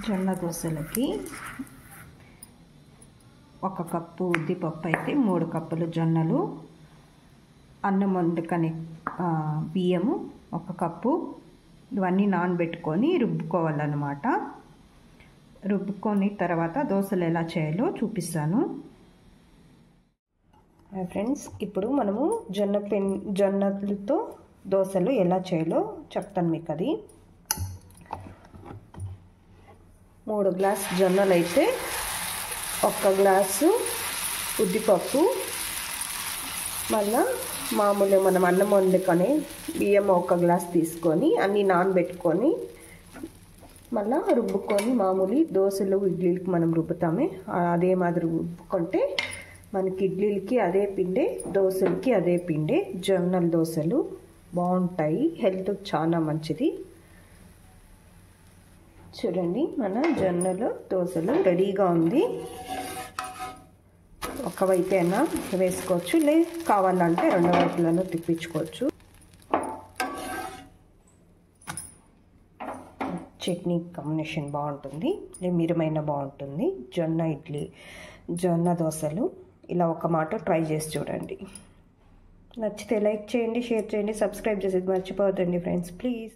జొన్న దోశలకి 1 కప్పు ఉద్దిపప్పు అయితే 3 కప్పులు జొన్నలు, అన్నం వండుకని బియ్యము 1 కప్పు, ఇవన్నీ నానబెట్టుకొని రుబ్బుకోవాలన్నమాట. రుబ్బుకొని తర్వాత దోశలు ఎలా చేయాలో చూపిస్తాను. ఫ్రెండ్స్, ఇప్పుడు మనము జొన్నలతో దోశలు ఎలా చేయాలో చెప్తాను మీకు. అది 3 గ్లాస్ జొన్నలు అయితే 1 గ్లాసు ఉద్దిపప్పు, మళ్ళా మామూలు మనం అన్నం వండుకొని బియ్యం 1 గ్లాస్ తీసుకొని అన్నీ నానబెట్టుకొని మళ్ళీ రుబ్బుకొని మామూలు దోశలు ఇడ్లీలకి మనం రుబ్బుతామే అదే మాదిరి రుబ్బుకుంటే మనకి ఇడ్లీలకి అదే పిండే, దోశలకి అదే పిండే. జొన్నల దోశలు బాగుంటాయి, హెల్త్కి చాలా మంచిది. చూడండి, మన జొన్నల దోశలు రెడీగా ఉంది. ఒకవైపు అయినా వేసుకోవచ్చు, కావాలంటే 2 వైపులను తిప్పించుకోవచ్చు. చట్నీ కాంబినేషన్ బాగుంటుంది, మిరమైన బాగుంటుంది. జొన్న దోశలు ఇలా ఒక మాట ట్రై చేసి చూడండి. నచ్చితే లైక్ చేయండి, షేర్ చేయండి, సబ్స్క్రైబ్ చేసేది మర్చిపోవద్దండి ఫ్రెండ్స్, ప్లీజ్.